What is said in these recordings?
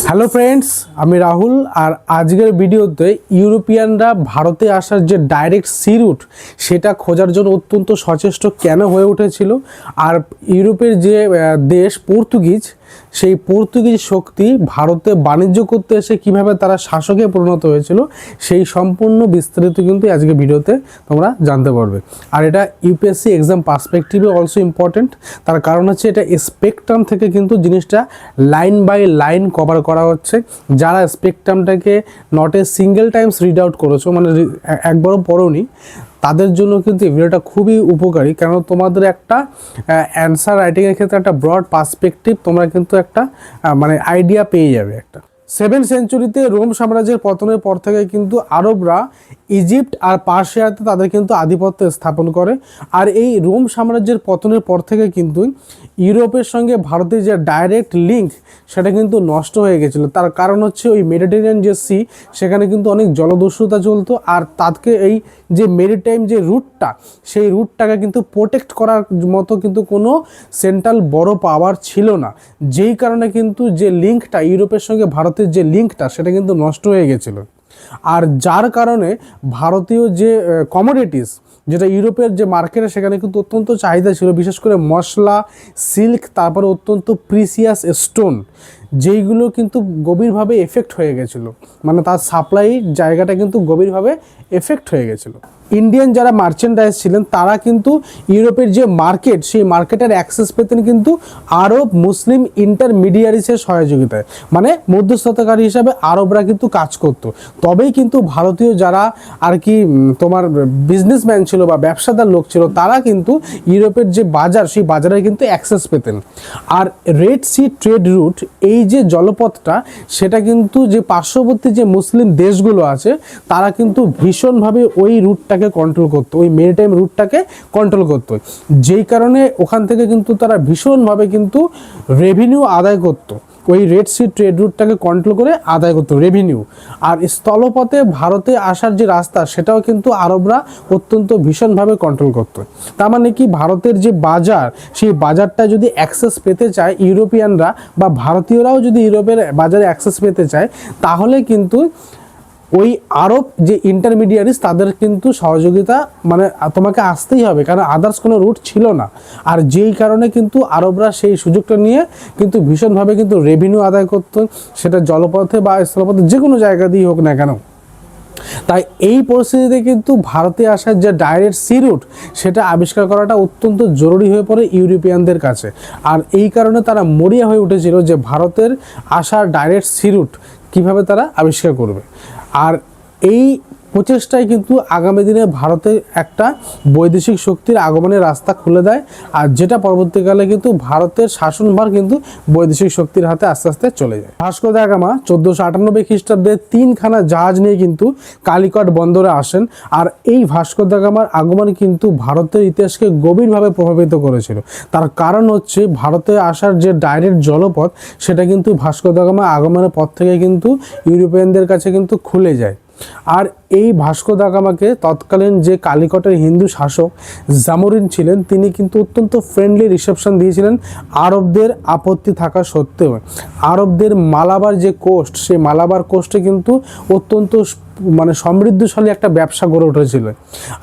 Hello friends, আমি রাহুল। আর আজকের ভিডিওতে ইউরোপিয়ানরা ভারতে আসার যে ডাইরেক্ট সি রুট সেটা খোঁজার জন্য অত্যন্ত সচেষ্ট কেন হয়ে উঠেছিল, আর ইউরোপের যে দেশ পর্তুগিজ, সেই পর্তুগিজ শক্তি ভারতে বাণিজ্য করতে এসে কিভাবে তারা শাসকে পরিণত হয়েছিল সেই সম্পূর্ণ বিস্তারিত কিন্তু আজকে ভিডিওতে তোমরা জানতে পারবে। আর এটা ইউপিএসসি এক্সাম পার্সপেক্টিভে অলসো ইম্পর্টেন্ট, তার কারণ হচ্ছে এটা স্পেকট্রাম থেকে কিন্তু জিনিসটা লাইন বাই লাইন কভার করা হচ্ছে। যারা স্পেকট্রামটাকে not a single times read out করেছো, মানে একবারও পড়োনি, তাদের জন্য কিন্তু এই ভিডিওটা খুবই উপকারী। কারণ তোমাদের একটা অ্যান্সার রাইটিংয়ের ক্ষেত্রে একটা ব্রড পার্সপেক্টিভ তোমরা কিন্তু একটা মানে আইডিয়া পেয়ে যাবে একটা। 7th সেঞ্চুরিতে রোম সাম্রাজ্যের পতনের পর থেকে কিন্তু আরবরা ইজিপ্ট আর পার্সিয়াতে তাদের কিন্তু আধিপত্য স্থাপন করে। আর এই রোম সাম্রাজ্যের পতনের পর থেকে কিন্তু ইউরোপের সঙ্গে ভারতের যে ডাইরেক্ট লিঙ্ক সেটা কিন্তু নষ্ট হয়ে গেছিলো। তার কারণ হচ্ছে ওই মেডিটেরিয়ান যে সি, সেখানে কিন্তু অনেক জলদস্যুতা চলতো, আর তাকে এই যে মেরিটাইম যে রুটটা, সেই রুটটাকে কিন্তু প্রোটেক্ট করার মতো কিন্তু কোনো সেন্ট্রাল বড় পাওয়ার ছিল না। যেই কারণে কিন্তু যে লিঙ্কটা ইউরোপের সঙ্গে ভারতের যে লিঙ্কটা সেটা কিন্তু নষ্ট হয়ে গেছিলো। আর যার কারণে ভারতীয় যে কমোডিটিস, যেটা ইউরোপের যে মার্কেটে সেখানে কিন্তু অত্যন্ত চাহিদা ছিল, বিশেষ করে মশলা, সিল্ক, তারপরে অত্যন্ত প্রিসিয়াস স্টোন, যেইগুলো কিন্তু গভীরভাবে এফেক্ট হয়ে গেছিলো, মানে তার সাপ্লাই জায়গাটা কিন্তু গভীরভাবে এফেক্ট হয়ে গেছিলো। ইন্ডিয়ান যারা মার্চেন্ডাইজ ছিলেন তারা কিন্তু ইউরোপের যে মার্কেট, সেই মার্কেটের অ্যাক্সেস পেতেন কিন্তু আরব মুসলিম ইন্টারমিডিয়ারিসের সহযোগিতায়, মানে মধ্যস্থতাকারী হিসাবে আরবরা কিন্তু কাজ করতো। তবেই কিন্তু ভারতীয় যারা আর কি তোমার বিজনেসম্যান ছিল বা ব্যবসাদার লোক ছিল, তারা কিন্তু ইউরোপের যে বাজার, সেই বাজারে কিন্তু অ্যাক্সেস পেতেন। আর রেড সি ট্রেড রুট, এই যে জলপথটা, সেটা কিন্তু যে পার্শ্ববর্তী যে মুসলিম দেশগুলো আছে তারা কিন্তু ভীষণভাবে ওই রুটটাকে কন্ট্রোল করতো, ওই মেরিটাইম রুটটাকে কন্ট্রোল করতো। যেই কারণে ওখান থেকে কিন্তু তারা ভীষণভাবে কিন্তু রেভিনিউ আদায় করতো, ওই রেড সি ট্রেড রুটটাকে কন্ট্রোল করে আদায় করতো রেভিনিউ। আর স্থলপথে ভারতে আসার যে রাস্তা, সেটাও কিন্তু আরবরা অত্যন্ত ভীষণভাবে কন্ট্রোল করতো। তার মানে কি, ভারতের যে বাজার, সেই বাজারটা যদি অ্যাক্সেস পেতে চায় ইউরোপিয়ানরা, বা ভারতীয়রাও যদি ইউরোপের বাজারে অ্যাক্সেস পেতে চায়, তাহলে কিন্তু ওই আরব যে ইন্টারমিডিয়ারিস তাদের কিন্তু সহযোগিতা মানে তোমাকে আসতেই হবে, কারণ আদার্স কোনো রুট ছিল না। আর যেই কারণে কিন্তু আরবরা সেই সুযোগটা নিয়ে কিন্তু ভীষণভাবে কিন্তু রেভিনিউ আদায় করতো, সেটা জলপথে বা স্থলপথে যে কোনো জায়গা দিয়ে হোক না কেন। তাই এই পরিস্থিতিতে কিন্তু ভারতে আসার যে ডাইরেক্ট সি রুট, সেটা আবিষ্কার করাটা অত্যন্ত জরুরি হয়ে পড়ে ইউরোপিয়ানদের কাছে। আর এই কারণে তারা মরিয়া হয়ে উঠেছিল যে ভারতের আসার ডাইরেক্ট সি রুট কীভাবে তারা আবিষ্কার করবে। আর এই প্রচেষ্টায় কিন্তু আগামী দিনে ভারতের একটা বৈদেশিক শক্তির আগমনের রাস্তা খুলে দেয়, আর যেটা পরবর্তীকালে কিন্তু ভারতের শাসনভার কিন্তু বৈদেশিক শক্তির হাতে আস্তে আস্তে চলে যায়। ভাস্কো দা গামা 1498 খ্রিস্টাব্দে 3খানা জাহাজ নিয়ে কিন্তু কালিকট বন্দরে আসেন। আর এই ভাস্কো দা গামার আগমন কিন্তু ভারতের ইতিহাসকে গভীরভাবে প্রভাবিত করেছিল। তার কারণ হচ্ছে ভারতে আসার যে ডাইরেক্ট জলপথ, সেটা কিন্তু ভাস্কো দা গামা আগমনের পর থেকে কিন্তু ইউরোপিয়ানদের কাছে কিন্তু খুলে যায়। আর এই ভাস্কো দা গামাকে তৎকালীন যে কালিকটের হিন্দু শাসক জামোরিন ছিলেন, তিনি কিন্তু অত্যন্ত ফ্রেন্ডলি রিসেপশন দিয়েছিলেন আরবদের আপত্তি থাকা সত্ত্বেও। আরবদের মালাবার যে কোস্ট, সেই মালাবার কোস্টে কিন্তু অত্যন্ত মানে সমৃদ্ধশালী একটা ব্যবসা গড়ে উঠেছিল।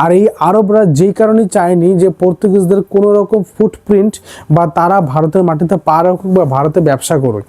আর এই আরবরা যেই কারণেই চায়নি যে পর্তুগিজদের কোনো রকম ফুটপ্রিন্ট বা তারা ভারতের মাটিতে পা রাখুক বা ভারতে ব্যবসা করুক,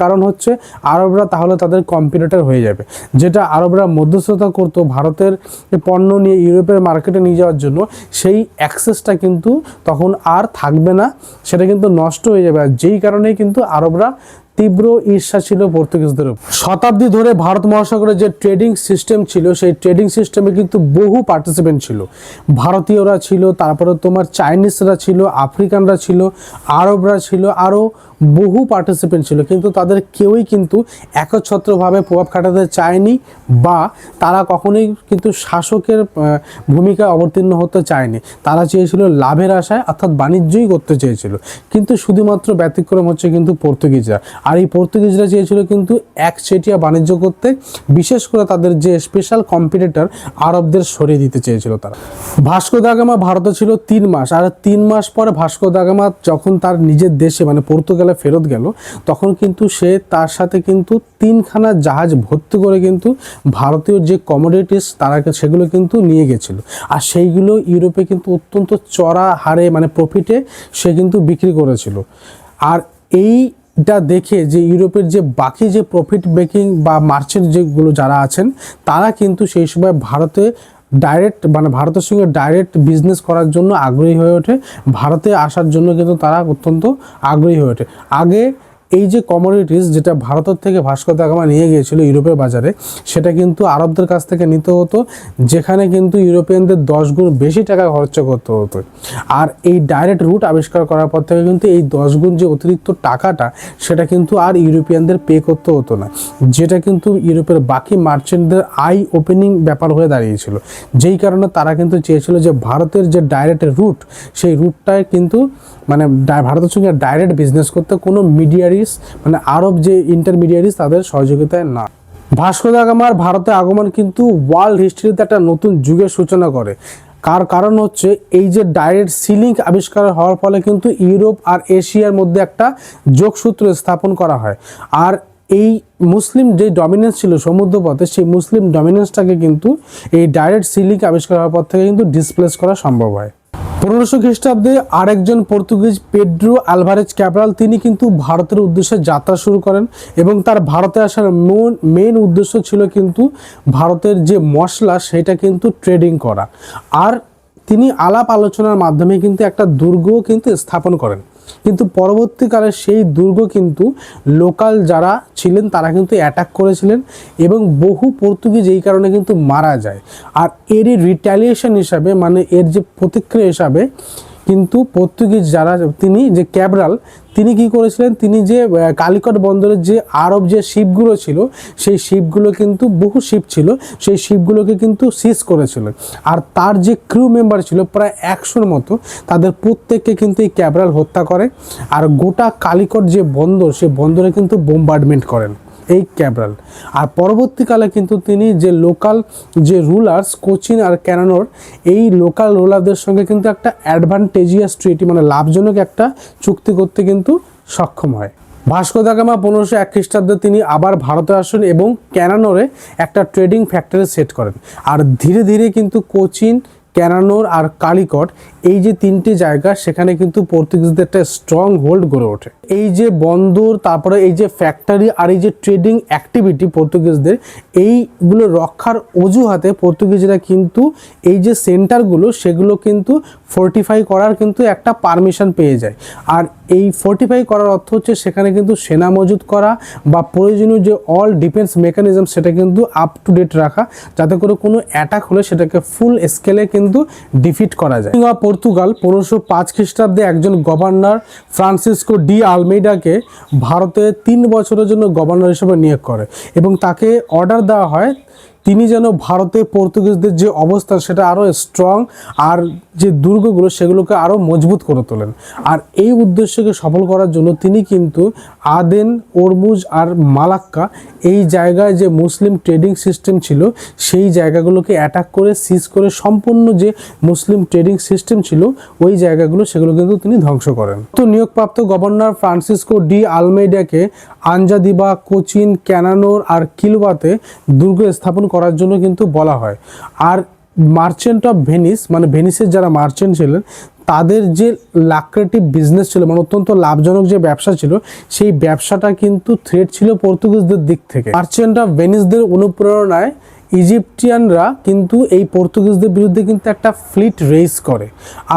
কারণ হচ্ছে আরবরা তাহলে তাদের কম্পিটিটর হয়ে যাবে। যেটা আরবরা মধ্যস্থতা করতো ভারতের পণ্য নিয়ে ইউরোপের মার্কেটে নিয়ে যাওয়ার জন্য, সেই অ্যাক্সেসটা কিন্তু তখন আর থাকবে না, সেটা কিন্তু নষ্ট হয়ে যাবে। আর যেই কারণেই কিন্তু আরবরা তীব্র ঈর্ষা ছিল পর্তুগিজদের উপর। শতাব্দী ধরে ভারত মহাসাগরের যে ট্রেডিং সিস্টেম ছিল, সেই ট্রেডিং সিস্টেমে কিন্তু বহু পার্টিসিপেন্ট ছিল। ভারতীয়রা ছিল, তারপরে তোমার চাইনিজরা ছিল, আফ্রিকানরা ছিল, আরবরা ছিল, আরও বহু পার্টিসিপেন্ট ছিল। কিন্তু তাদের কেউই কিন্তু একচ্ছত্রভাবে প্রভাব খাটাতে চায়নি, বা তারা কখনোই কিন্তু শাসকের ভূমিকায় অবতীর্ণ হতে চায়নি। তারা চেয়েছিল লাভের আশায়, অর্থাৎ বাণিজ্যই করতে চেয়েছিল। কিন্তু শুধুমাত্র ব্যতিক্রম হচ্ছে কিন্তু পর্তুগিজরা। আর এই পর্তুগিজরা চেয়েছিল কিন্তু একচেটিয়া বাণিজ্য করতে, বিশেষ করে তাদের যে স্পেশাল কম্পিটিটর আরবদের সরিয়ে দিতে চেয়েছিল তারা। ভাস্কো দা গামা ভারতে ছিল 3 মাস, আর 3 মাস পরে ভাস্কো দা গামা যখন তার নিজের দেশে মানে পর্তুগালে ফেরত গেল, তখন কিন্তু সে তার সাথে কিন্তু 3খানা জাহাজ ভর্তি করে কিন্তু ভারতীয় যে কমোডিটিস তারা সেগুলো কিন্তু নিয়ে গেছিল, আর সেইগুলো ইউরোপে কিন্তু অত্যন্ত চড়া হারে মানে প্রফিটে সে কিন্তু বিক্রি করেছিল। আর এইটা দেখে যে ইউরোপের যে বাকি যে প্রফিট মেকিং বা মার্চেন্ট যেগুলো যারা আছেন, তারা কিন্তু সেই সময় ভারতে ডাইরেক্ট মানে ভারতের সঙ্গে ডাইরেক্ট বিজনেস করার জন্য আগ্রহী হয়ে ওঠে, ভারতে আসার জন্য কিন্তু তারা অত্যন্ত আগ্রহী হয়ে ওঠে। আগে এই যে কমোডিটিস যেটা ভারতের থেকে ভাস্কো দা গামা নিয়ে গিয়েছিল ইউরোপের বাজারে, সেটা কিন্তু আরবদের কাছ থেকে নিতে হতো, যেখানে কিন্তু ইউরোপিয়ানদের 10 গুণ বেশি টাকা খরচা করতে হতো। আর এই ডাইরেক্ট রুট আবিষ্কার করার পর থেকে কিন্তু এই 10 গুণ যে অতিরিক্ত টাকাটা, সেটা কিন্তু আর ইউরোপিয়ানদের পে করতে হতো না, যেটা কিন্তু ইউরোপের বাকি মার্চেন্টদের আই ওপেনিং ব্যাপার হয়ে দাঁড়িয়েছিল। যেই কারণে তারা কিন্তু চেয়েছিল যে ভারতের যে ডাইরেক্ট রুট, সেই রুটটায় কিন্তু মানে ভারতের সঙ্গে ডাইরেক্ট বিজনেস করতে কোনো মিডিয়ারিস মানে আরব যে ইন্টারমিডিয়ারিস তাদের সহযোগিতায় না। ভাস্কো দা গামার ভারতে আগমন কিন্তু ওয়ার্ল্ড হিস্ট্রিতে একটা নতুন যুগের সূচনা করে। কারণ হচ্ছে এই যে ডাইরেক্ট সি লিঙ্ক আবিষ্কার হওয়ার ফলে কিন্তু ইউরোপ আর এশিয়ার মধ্যে একটা যোগসূত্র স্থাপন করা হয়। আর এই মুসলিম যে ডমিনেন্স ছিল সমুদ্রপথে, সেই মুসলিম ডমিনেন্সটাকে কিন্তু এই ডাইরেক্ট সি লিঙ্ক আবিষ্কার হওয়ার পর থেকে কিন্তু ডিসপ্লেস করা সম্ভব হয়। 1500 খ্রিস্টাব্দে আরেকজন পর্তুগিজ পেড্রো আলভারেজ ক্যাব্রাল তিনি কিন্তু ভারতের উদ্দেশ্যে যাত্রা শুরু করেন, এবং তার ভারতে আসার মেন উদ্দেশ্য ছিল কিন্তু ভারতের যে মশলা সেটা কিন্তু ট্রেডিং করা। আর তিনি আলাপ আলোচনার মাধ্যমে কিন্তু একটা দুর্গ কিন্তু স্থাপন করেন, কিন্তু পরবর্তীকালে সেই দুর্গ কিন্তু লোকাল যারা ছিলেন তারা কিন্তু অ্যাটাক করেছিলেন, এবং বহু পর্তুগিজ এই কারণে কিন্তু মারা যায়। আর এরই রিট্যালিয়েশন হিসাবে মানে এর যে প্রতিক্রিয়া হিসাবে কিন্তু পর্তুগিজ যারা তিনি যে ক্যাব্রাল তিনি কি করেছিলেন, তিনি যে কালিকট বন্দরের যে আরব যে শিপগুলো ছিল, সেই শিপগুলো কিন্তু বহু শিপ ছিল, সেই শিপগুলোকে কিন্তু সিজ করেছিলেন। আর তার যে ক্রু মেম্বার ছিল প্রায় 100-র মতো, তাদের প্রত্যেককে কিন্তু এই ক্যাব্রাল হত্যা করে। আর গোটা কালিকট যে বন্দর, সেই বন্দরে কিন্তু বোমবার্ডমেন্ট করেন এই ক্যাব্রাল। আর পরবর্তীকালে কিন্তু তিনি যে লোকাল যে রুলার্স কোচিন আর ক্যানানোর, এই লোকাল রুলারদের সঙ্গে কিন্তু একটা অ্যাডভান্টেজিয়াস ট্রিটি মানে লাভজনক একটা চুক্তি করতে কিন্তু সক্ষম হয়। ভাস্কো দা গামা 1501 খ্রিস্টাব্দে তিনি আবার ভারতে আসেন এবং ক্যানানোরে একটা ট্রেডিং ফ্যাক্টরি সেট করেন। আর ধীরে ধীরে কিন্তু কোচিন, ক্যানানোর আর কালিকট এই যে 3টি জায়গা, সেখানে কিন্তু পর্তুগিজদের একটা স্ট্রং হোল্ড গড়ে ওঠে। এই যে বন্দর, তারপরে এই যে ফ্যাক্টরি আর এই যে ট্রেডিং অ্যাক্টিভিটি পর্তুগিজদের, এইগুলো রক্ষার অজুহাতে পর্তুগিজরা কিন্তু এই যে সেন্টারগুলো সেগুলো কিন্তু ফোর্টিফাই করার কিন্তু একটা পারমিশন পেয়ে যায়। আর এই ফোর্টিফাই করার অর্থ হচ্ছে সেখানে কিন্তু সেনা মজুত করা বা প্রয়োজনীয় যে অল ডিফেন্স মেকানিজম সেটা কিন্তু আপ টু ডেট রাখা, যাতে করে কোনো অ্যাটাক হলে সেটাকে ফুল স্কেলে কিন্তু ডিফিট করা যায়। পর্তুগাল 1505 খ্রিস্টাব্দে একজন গভর্নর ফ্রান্সিসকো ডি আলমেইডাকে ভারতে 3 বছরের জন্য গভর্নর হিসেবে নিয়োগ করে, এবং তাকে অর্ডার দেওয়া হয় তিনি যেন ভারতে পর্তুগিজদের যে অবস্থান সেটা আরও স্ট্রং আর যে দুর্গগুলো সেগুলোকে আরও মজবুত করে তোলেন। আর এই উদ্দেশ্যকে সফল করার জন্য তিনি কিন্তু আদেন, ওরমুজ আর মালাক্কা এই জায়গায় যে মুসলিম ট্রেডিং সিস্টেম ছিল সেই জায়গাগুলোকে অ্যাটাক করে সিজ করে সম্পূর্ণ যে মুসলিম ট্রেডিং সিস্টেম ছিল ওই জায়গাগুলো সেগুলো কিন্তু তিনি ধ্বংস করেন। তো নিয়োগপ্রাপ্ত গভর্নর ফ্রান্সিসকো ডি আলমেইডাকে আঞ্জাদিবা, কোচিন, ক্যানানোর আর কিলবাতে দুর্গ স্থাপন করার জন্য কিন্তু বলা হয়। আর মার্চেন্ট অফ ভেনিস মানে ভেনিসের যারা মার্চেন্ট ছিলেন তাদের যে লাক্রেটিভ বিজনেস ছিল মানে অত্যন্ত লাভজনক যে ব্যবসা ছিল, সেই ব্যবসাটা কিন্তু থ্রেট ছিল পর্তুগিজদের দিক থেকে। মার্চেন্ট অফ ভেনিসদের অনুপ্রেরণায় ইজিপ্টিয়ানরা কিন্তু এই পর্তুগিজদের বিরুদ্ধে কিন্তু একটা ফ্লিট রেইজ করে।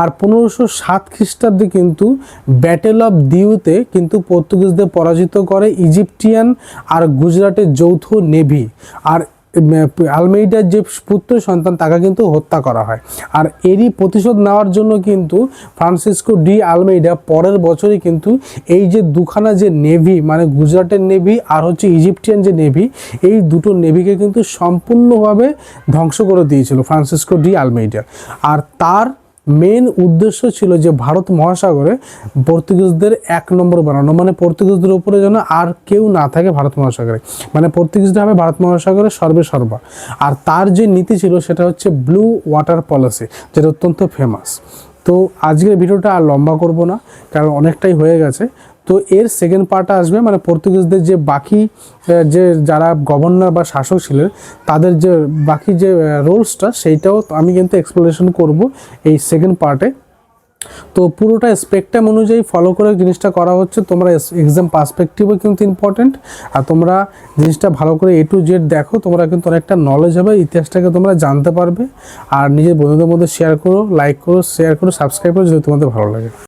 আর 1507 খ্রিস্টাব্দে কিন্তু ব্যাটেল অফ দিউতে কিন্তু পর্তুগিজদের পরাজিত করে ইজিপ্টিয়ান আর গুজরাটের যৌথ নেভি। আর আলমেইডার যে পুত্র সন্তান তাকে কিন্তু হত্যা করা হয়। আর এরই প্রতিশোধ নেওয়ার জন্য কিন্তু ফ্রান্সিসকো ডি আলমেইডা পরের বছরই কিন্তু এই যে দুখানা যে নেভি মানে গুজরাটের নেভি আর হচ্ছে ইজিপ্টিয়ান যে নেভি, এই দুটো নেভিকে কিন্তু সম্পূর্ণভাবে ধ্বংস করে দিয়েছিল ফ্রান্সিসকো ডি আলমেইডা। আর তার মেন উদ্দেশ্য ছিল যে ভারত মহাসাগরে পর্তুগিজদের 1 নম্বর বানানো, মানে পর্তুগিজদের উপরে যেন আর কেউ না থাকে ভারত মহাসাগরে, মানে পর্তুগিজরা হবে ভারত মহাসাগরে সর্বেসর্বা। আর তার যে নীতি ছিল সেটা হচ্ছে ব্লু ওয়াটার পলিসি, যেটা অত্যন্ত ফেমাস। তো আজকের ভিডিওটা আর লম্বা করব না, কারণ অনেকটাই হয়ে গেছে। তো এর সেকেন্ড পার্টটা আসবে, মানে পর্তুগিজদের যে বাকি যে যারা গভর্নর বা শাসক ছিলেন তাদের যে বাকি যে রোলসটা, সেইটাও আমি কিন্তু এক্সপ্লেনেশন করব এই সেকেন্ড পার্টে। তো পুরোটা স্পেকট্রাম অনুযায়ী ফলো করে জিনিসটা করা হচ্ছে। তোমরা এক্সাম পার্সপেক্টিভও কিন্তু ইম্পর্টেন্ট, আর তোমরা জিনিসটা ভালো করে A to Z দেখো, তোমরা কিন্তু অনেকটা নলেজ হবে, ইতিহাসটাকে তোমরা জানতে পারবে। আর নিজের বন্ধুদের মধ্যে শেয়ার করো, লাইক করো, শেয়ার করো, সাবস্ক্রাইব করো যদি তোমাদের ভালো লাগে।